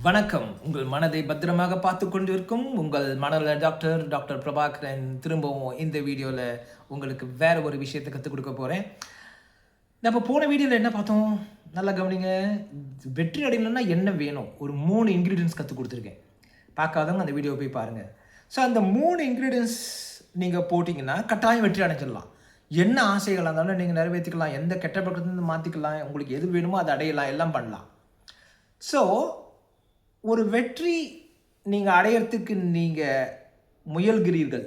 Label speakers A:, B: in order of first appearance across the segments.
A: வணக்கம். உங்கள் மனதை பத்திரமாக பார்த்து கொண்டிருக்கும் உங்கள் மனநல டாக்டர் பிரபாகரன் திரும்பவும் இந்த வீடியோவில் உங்களுக்கு வேற ஒரு விஷயத்தை கற்றுக் கொடுக்க போகிறேன். நம்ம போன வீடியோவில் என்ன பார்த்தோம்? நல்லா கவனிங்க. வெற்றி அடையணும்னா என்ன வேணும்? ஒரு 3 இன்க்ரீடியன்ஸ் கற்றுக் கொடுத்துருக்கேன். பார்க்காதவங்க அந்த வீடியோ போய் பாருங்கள். ஸோ அந்த 3 இன்க்ரீடியன்ஸ் நீங்கள் போட்டிங்கன்னா கட்டாயம் வெற்றி அடைஞ்சிடலாம். என்ன ஆசைகளாக இருந்தாலும் நீங்கள் நிறைவேற்றிக்கலாம். எந்த கெட்ட பக்கத்துலேருந்து மாற்றிக்கலாம். உங்களுக்கு எது வேணுமோ அதை அடையலாம், எல்லாம் பண்ணலாம். ஸோ ஒரு வெற்றி நீங்கள் அடையிறதுக்கு நீங்கள் முயல்கிறீர்கள்,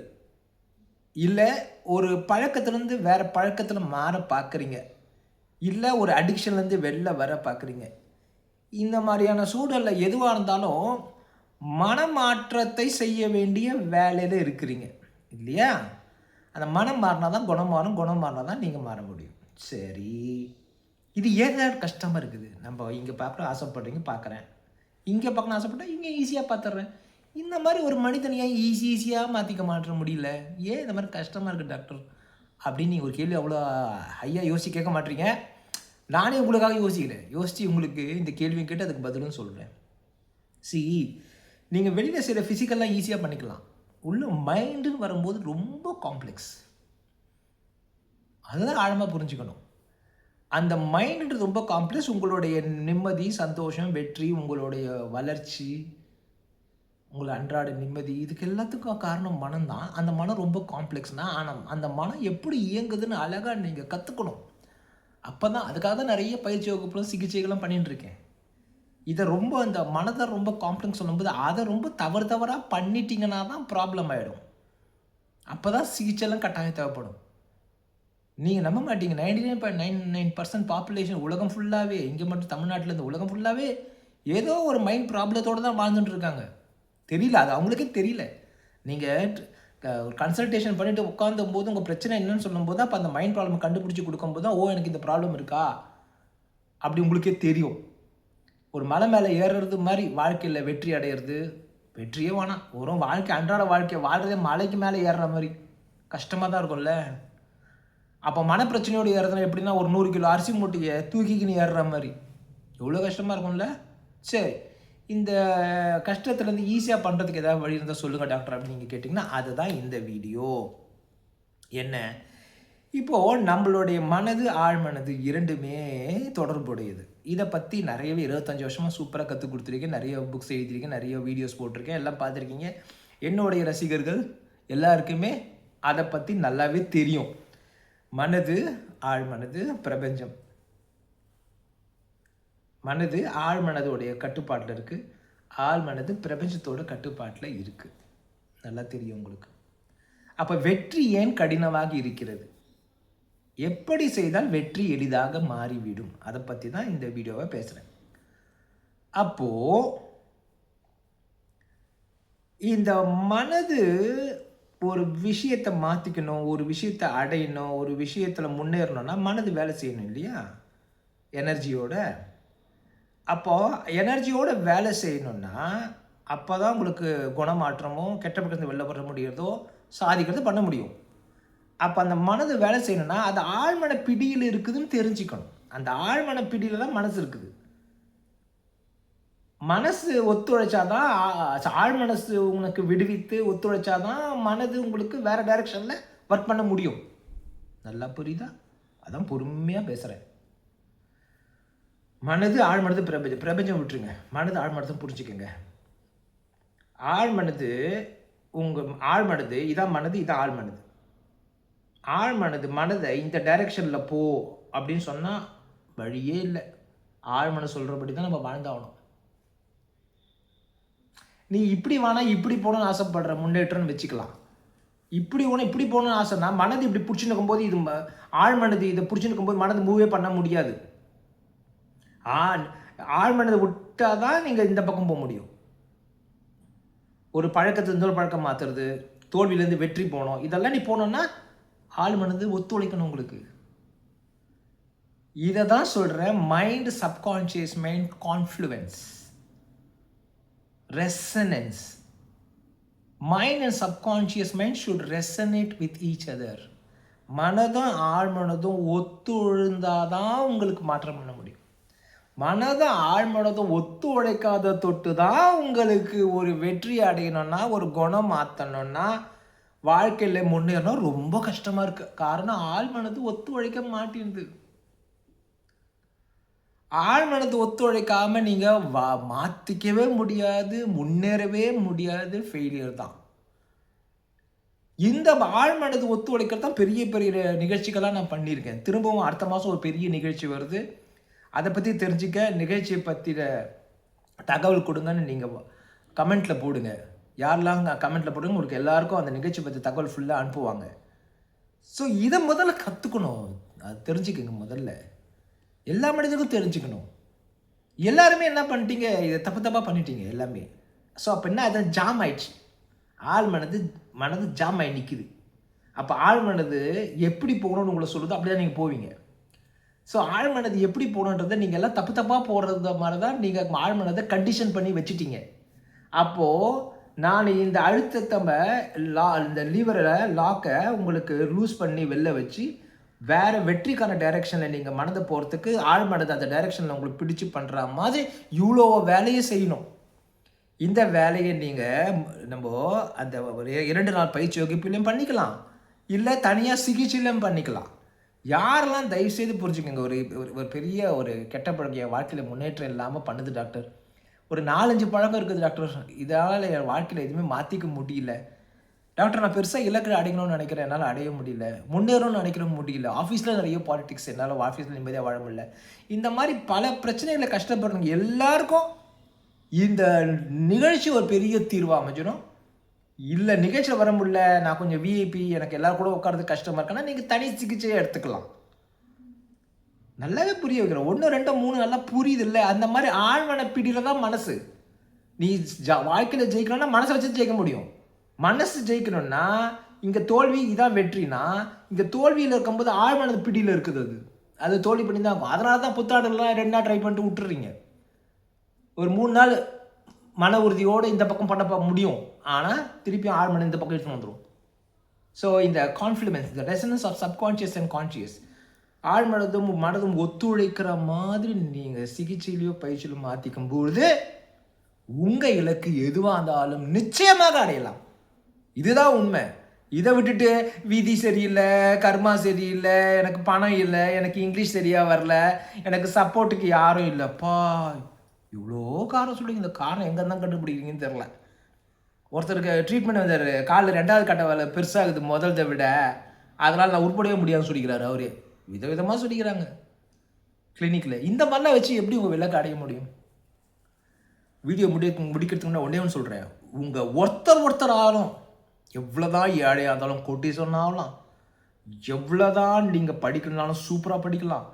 A: இல்லை ஒரு பழக்கத்துலேருந்து வேறு பழக்கத்தில் மாற பார்க்குறீங்க, இல்லை ஒரு அடிக்ஷன்லேருந்து வெளில வர பார்க்குறீங்க. இந்த மாதிரியான சூழலில் எதுவாக இருந்தாலும் மனமாற்றத்தை செய்ய வேண்டிய வேலையில் இருக்கிறீங்க இல்லையா? அந்த மனம் மாறினா தான் குணம் மாறும், குணம் மாறினா தான் நீங்கள் மாற முடியும். சரி, இது ஏன் கஷ்டமாக இருக்குது? நம்ம இங்கே பார்க்குற ஆசைப்படுறீங்க, பார்க்குறேன், இங்கே பார்க்கணும் ஆசைப்பட்டால் இங்கே ஈஸியாக பார்த்துட்றேன். இந்த மாதிரி ஒரு மனிதனையாக ஈஸியாக மாற்றிக்க மாற்ற முடியல, ஏன் இந்த மாதிரி கஷ்டமாக இருக்குது டாக்டர் அப்படின்னு நீங்கள் ஒரு கேள்வி அவ்வளோ ஹையாக யோசிச்சு கேட்க மாட்டீங்க. நானே உங்களுக்காக யோசிக்கிறேன். யோசித்து உங்களுக்கு இந்த கேள்வியை கேட்டு அதுக்கு பதிலும் சொல்கிறேன். நீங்கள் வெளியில் செய்கிற ஃபிசிக்கல்லாம் ஈஸியாக பண்ணிக்கலாம். உள்ள மைண்டுன்னு வரும்போது ரொம்ப காம்ப்ளெக்ஸ். அதுதான் ஆழமாக புரிஞ்சுக்கணும். அந்த மைண்டுன்றது ரொம்ப காம்ப்ளெக்ஸ். உங்களுடைய நிம்மதி, சந்தோஷம், வெற்றி, உங்களுடைய வளர்ச்சி, உங்களை அன்றாட நிம்மதி, இதுக்கு எல்லாத்துக்கும் காரணம் மனம் தான். அந்த மனம் ரொம்ப காம்ப்ளெக்ஸ்னால், ஆனால் அந்த மனம் எப்படி இயங்குதுன்னு அழகாக நீங்கள் கற்றுக்கணும். அப்போ தான், அதுக்காக தான் நிறைய பயிற்சி வகுப்புகளும் சிகிச்சைகளும் பண்ணிகிட்டு இருக்கேன். இதை ரொம்ப அந்த மனதை ரொம்ப காம்ப்ளெக்ஸ் சொல்லும்போது அதை ரொம்ப தவறாக பண்ணிட்டீங்கன்னா தான் ப்ராப்ளம் ஆகிடும். அப்போ தான் சிகிச்சைலாம் கட்டாயம் தேவைப்படும். நீங்கள் நம்ப மாட்டீங்க, 99.99% பாப்புலேஷன் உலகம் ஃபுல்லாகவே, இங்கே மட்டும் தமிழ்நாட்டில் இருந்து உலகம் ஃபுல்லாகவே ஏதோ ஒரு மைண்ட் ப்ராப்ளத்தோடு தான் வாழ்ந்துட்டு இருக்காங்க. தெரியல, அது அவங்களுக்கே தெரியல. நீங்கள் கன்சல்டேஷன் பண்ணிவிட்டு உட்காந்தும் போது உங்கள் பிரச்சனை என்னன்னு சொல்லும்போது அப்போ அந்த மைண்ட் ப்ராப்ளம் கண்டுபிடிச்சி கொடுக்கும்போது தான், ஓ எனக்கு இந்த ப்ராப்ளம் இருக்கா அப்படி உங்களுக்கே தெரியும். ஒரு மலை மேலே ஏறுறது மாதிரி வாழ்க்கையில் வெற்றி அடையிறது, வெற்றியே வேணாம், ஒரு வாழ்க்கை அன்றாட வாழ்க்கை வாழ்கிறதே மலைக்கு மேலே ஏறுற மாதிரி கஷ்டமாக தான் இருக்கும்ல. அப்போ மனப்பிரச்சனையோடு ஏறுறதுனா எப்படின்னா, ஒரு 100 கிலோ அரிசி மூட்டையை தூக்கிக்கின்னு ஏறுற மாதிரி எவ்வளோ கஷ்டமாக இருக்கும்ல. சரி, இந்த கஷ்டத்துலேருந்து ஈஸியாக பண்ணுறதுக்கு ஏதாவது வழி இருந்தால் சொல்லுங்கள் டாக்டர் அப்படின்னு நீங்கள் கேட்டிங்கன்னா அதுதான் இந்த வீடியோ. என்ன, இப்போது நம்மளுடைய மனது, ஆழ்மனது இரண்டுமே தொடர்புடையது. இதை பற்றி நிறையவே 25 வருஷமாக சூப்பராக கற்றுக் கொடுத்துருக்கேன். நிறைய புக்ஸ் எழுதியிருக்கேன், நிறைய வீடியோஸ் போட்டிருக்கேன், எல்லாம் பார்த்துருக்கீங்க. என்னுடைய ரசிகர்கள் எல்லாருக்குமே அதை பற்றி நல்லாவே தெரியும். மனது, ஆழ்மனது, பிரபஞ்சம். மனது ஆழ்மனதோடைய கட்டுப்பாட்டில் இருக்குது, ஆழ்மனது பிரபஞ்சத்தோட கட்டுப்பாட்டில் இருக்குது. நல்லா தெரியும் உங்களுக்கு. அப்போ வெற்றி ஏன் கடினமாக இருக்கிறது, எப்படி செய்தால் வெற்றி எளிதாக மாறிவிடும், அதை பற்றி தான் இந்த வீடியோவை பேசுகிறேன். அப்போது இந்த மனது ஒரு விஷயத்தை மாற்றிக்கணும், ஒரு விஷயத்தை அடையணும், ஒரு விஷயத்தில் முன்னேறணும்னா மனது வேலை செய்யணும் இல்லையா, எனர்ஜியோட. அப்போது எனர்ஜியோட வேலை செய்யணுன்னா அப்போ தான் உங்களுக்கு குணமாற்றமோ கெட்ட பக்கத்து வெளில வர முடியறதோ சாதிக்கிறது பண்ண முடியும். அப்போ அந்த மனது வேலை செய்யணும்னா அது ஆழ்மன பிடியில் இருக்குதுன்னு தெரிஞ்சுக்கணும். அந்த ஆழ்மன பிடியில் தான் மனசு இருக்குது. மனசு ஒத்துழைச்சாதான், ஆழ்மனசு உனக்கு விடுவித்து ஒத்துழைச்சாதான் மனது உங்களுக்கு வேறு டைரெக்ஷனில் ஒர்க் பண்ண முடியும். நல்லா புரியுதா? அதான் பொறுமையாக பேசுகிறேன். மனது, ஆழ்மனது, பிரபஞ்சம். பிரபஞ்சம் விட்டுருங்க, மனது ஆழ்மனதை புரிஞ்சுக்கோங்க. ஆழ்மனது உங்கள் ஆழ்மனது இதான் மனது, இதான் ஆழ்மனது. ஆழ்மனது மனதை இந்த டைரெக்ஷனில் போ அப்படின்னு சொன்னால் வழியே இல்லை. ஆழ்மனது சொல்கிறபடி தான் நம்ம வாழ்ந்தாகணும். நீ இப்படி வேணா இப்படி போகணும்னு ஆசைப்படுற முன்னேற்றம்னு வச்சுக்கலாம். இப்படி ஒன்று இப்படி போகணும்னு ஆசைன்னா மனது இப்படி பிடிச்சி நிற்கும்போது, இது ஆழ்மனது இதை பிடிச்சி நிற்கும்போது மனது மூவே பண்ண முடியாது. ஆழ்மனதை விட்டால் தான் நீங்கள் இந்த பக்கம் போக முடியும். ஒரு பழக்கத்தை இன்னொரு பழக்கம் மாற்றுறது, தோல்வியிலேருந்து வெற்றி போகணும், இதெல்லாம் நீ போனோன்னா ஆழ்மனது ஒத்துழைக்கணும் உங்களுக்கு. இதை தான் சொல்கிறேன், mind subconscious mind confluence, resonance. Mind and subconscious mind should resonate with each other. மனதும் ஆழ்மனதும் ஒத்துழைந்தாதான் உங்களுக்கு மாற்றம் பண்ண முடியும். ஆழ்மனதும் ஒத்து உழைக்காத தொட்டு தான் உங்களுக்கு ஒரு வெற்றி அடையணும்னா, ஒரு குணம் மாற்றணும்னா, வாழ்க்கையில் முன்னேறணும் ரொம்ப கஷ்டமாக இருக்குது. காரணம் ஆழ்மனது ஒத்து உழைக்க மாட்டேங்குது. ஆழ்மனது ஒத்துழைக்காமல் நீங்கள் மாற்றிக்கவே முடியாது, முன்னேறவே முடியாது, ஃபெயிலியர் தான். இந்த ஆழ்மனது ஒத்துழைக்கிறது தான் பெரிய பெரிய நிகழ்ச்சிகளாக நான் பண்ணியிருக்கேன். திரும்பவும் அடுத்த மாதம் ஒரு பெரிய நிகழ்ச்சி வருது. அதை பற்றி தெரிஞ்சுக்க நிகழ்ச்சியை பற்றின தகவல் கொடுங்கன்னு நீங்கள் கமெண்ட்டில் போடுங்க. யாரெல்லாம் கமெண்ட்டில் போடுங்க, உங்களுக்கு எல்லாருக்கும் அந்த நிகழ்ச்சி பற்றி தகவல் ஃபுல்லாக அனுப்புவாங்க. ஸோ இதை முதல்ல கற்றுக்கணும், அது தெரிஞ்சுக்கங்க. முதல்ல எல்லா மனிதனுக்கும் தெரிஞ்சுக்கணும். எல்லாருமே என்ன பண்ணிட்டீங்க, இதை தப்பாக பண்ணிட்டீங்க எல்லாமே. ஸோ அப்போ என்ன, அதை ஜாம் ஆயிடுச்சு. மனது ஜாம் ஆகி நிற்குது. அப்போ ஆழ்மனது எப்படி போகணும்னு உங்களை சொல்லுதோ அப்படி தான் நீங்கள் போவீங்க. ஸோ ஆழ்மனது எப்படி போகணுன்றதை நீங்கள் எல்லாம் தப்பாக போடுறது மாதிரி தான் நீங்கள் ஆழ்மனதை கண்டிஷன் பண்ணி வச்சுட்டீங்க. அப்போது நான் இந்த அழுத்தத்தை இந்த லீவரை லாக்கை உங்களுக்கு லூஸ் பண்ணி வெளில வச்சு வேறு வெற்றிக்கான டைரெக்ஷனில் நீங்கள் மனதை போகிறதுக்கு ஆழ்மனது அந்த டைரெக்ஷனில் உங்களுக்கு பிடிச்சி பண்ணுற மாதிரி இவ்வளோ வேலையை செய்யணும். இந்த வேலையை நீங்கள் நம்ம அந்த ஒரு 2 நாள் பயிற்சி வகுப்பிலையும் பண்ணிக்கலாம், இல்லை தனியாக சிகிச்சையிலையும் பண்ணிக்கலாம். யாரெல்லாம் தயவுசெய்து புரிஞ்சுக்கோங்க, ஒரு பெரிய ஒரு கெட்ட பழக்கம் என் வாழ்க்கையில் முன்னேற்றம் இல்லாமல் பண்ணுது டாக்டர், ஒரு 4-5 பழக்கம் இருக்குது டாக்டர், இதனால் என் வாழ்க்கையில் எதுவுமே மாற்றிக்க முடியல டாக்டர், நான் பெருசாக இலக்கு அடையணும்னு நினைக்கிறேன், என்னால் அடைய முடியல, முன்னேறணும்னு நினைக்கிறோம் முடியல, ஆஃபீஸில் நிறைய பாலிடிக்ஸ், என்னால் ஆஃபீஸில் நிம்மதியாக வாழ முடியல, இந்த மாதிரி பல பிரச்சனைகளை கஷ்டப்படுறவங்க எல்லாருக்கும் இந்த நிகழ்ச்சி ஒரு பெரிய தீர்வாக அமைஞ்சிடும். இல்லை நிகழ்ச்சியில் வர முடியல, நான் கொஞ்சம் விஐபி, எனக்கு எல்லாரும் கூட உட்காரது கஷ்டமாக இருக்குன்னா நீங்கள் தனி சிகிச்சையை எடுத்துக்கலாம். நல்லாவே புரிய வைக்கிறோம். 1 2 3 நல்லா புரியுது இல்லை? அந்த மாதிரி ஆழ்மன பிடியில் தான் மனசு. நீ வாழ்க்கையில் ஜெயிக்கணும்னா மனசை வச்சு ஜெயிக்க முடியும். மனசு ஜெயிக்கணும்னா இங்கே தோல்வி இதான் வெற்றினா, இங்கே தோல்வியில் இருக்கும்போது ஆழ்மனது பிடியில் இருக்குது, அது தோல்வி பண்ணி தான் இருக்கும். அதனால தான் புத்தாடெல்லாம் 2 நாள் ட்ரை பண்ணிட்டு விட்டுறீங்க. ஒரு 3 நாள் மன உறுதியோடு இந்த பக்கம் பண்ண முடியும், ஆனால் திருப்பி ஆழ்மனம் இந்த பக்கம் எடுத்துன்னு வந்துடும். ஸோ இந்த கான்ஃப்ளூயன்ஸ், இந்த resonance of subconscious and conscious, ஆழ்மனதும் மனதும் ஒத்துழைக்கிற மாதிரி நீங்கள் சிகிச்சையிலையோ பயிற்சியிலும் மாற்றிக்கும் பொழுது உங்கள் இலக்கு எதுவாக இருந்தாலும் நிச்சயமாக அடையலாம். இதுதான் உண்மை. இதை விட்டுட்டு விதி சரியில்லை, கர்மா சரியில்லை, எனக்கு பணம் இல்லை, எனக்கு இங்கிலீஷ் சரியாக வரல, எனக்கு சப்போர்ட்டுக்கு யாரும் இல்லைப்பா, இவ்வளோ காரணம் சொல்லுங்க. இந்த காரணம் எங்கே தான் கண்டுபிடிக்கிறீங்கன்னு தெரில. ஒருத்தருக்கு ட்ரீட்மெண்ட் வந்தார், காலில் 2வது கட்ட வேலை பெருசாகுது முதல்தை விட, அதனால் நான் உட்படவே முடியாதுன்னு சொல்லிக்கிறாரு. அவரே விதவிதமாக சொல்லிக்கிறாங்க கிளினிக்கில். இந்த மாதிரிலாம் வச்சு எப்படி உங்கள் விலக்கு அடைய முடியும்? வீடியோ முடிக்கிறதுக்கு முன்னாடி ஒன்றே ஒன்று சொல்கிறேன், உங்கள் ஒருத்தர் ஆகணும், எவ்வளோதான் ஏழையாக இருந்தாலும், கொட்டி சொன்னாலும், எவ்வளோதான் நீங்கள் படிக்கணும்னாலும் சூப்பராக படிக்கலாம்,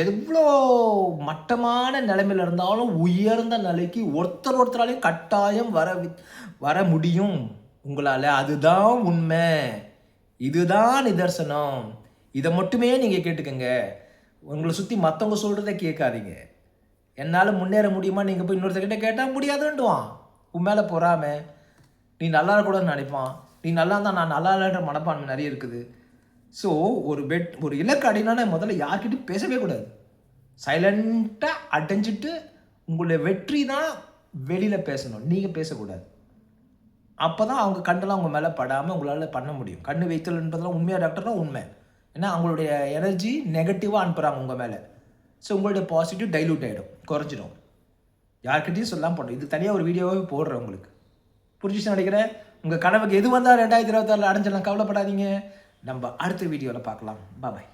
A: எவ்வளோ மட்டமான நிலைமையில் இருந்தாலும் உயர்ந்த நிலைக்கு ஒருத்தராலையும் கட்டாயம் வர முடியும் உங்களால். அதுதான் உண்மை, இதுதான் நிதர்சனம். இதை மட்டுமே நீங்கள் கேட்டுக்கோங்க. உங்களை சுற்றி மற்றவங்க சொல்கிறத கேட்காதீங்க. என்னால் முன்னேற முடியுமா, நீங்கள் போய் இன்னொருத்தர்கிட்ட கேட்டால் முடியாதுன்டுவான். உன் மேலே பொறாம, நீ நல்லா இருக்கக்கூடாதுன்னு நினைப்பான். நீ நல்லா இருந்தால் நான் நல்லா இல்லைன்ற மனப்பான்மை நிறைய இருக்குது. ஸோ ஒரு இலக்கு அடையினா முதல்ல யார்கிட்டையும் பேசவே கூடாது. சைலண்ட்டாக அடைஞ்சிட்டு உங்களுடைய வெற்றி தான் வெளியில் பேசணும், நீங்கள் பேசக்கூடாது. அப்போ தான் அவங்க கண்டெல்லாம் உங்கள் மேலே படாமல் உங்களால் பண்ண முடியும். கண்ணு வைத்தல்ன்றதெல்லாம் உண்மையாக டாக்டர்னா உண்மை. ஏன்னா அவங்களுடைய எனர்ஜி நெகட்டிவாக அனுப்புகிறாங்க உங்கள் மேலே. ஸோ உங்களுடைய பாசிட்டிவ் டைல்யூட் ஆகிடும், குறைஞ்சிடும். யார்கிட்டையும் சொல்லலாம் போட்டோம். இது தனியாக ஒரு வீடியோவே போடுறேன் உங்களுக்கு. புரிஞ்சிச்சு நினைக்கிறேன். உங்கள் கனவுக்கு எது வந்தால் 2026 அடைஞ்சிடலாம், கவலைப்படாதீங்க. நம்ம அடுத்த வீடியோவில் பார்க்கலாம். பாய்.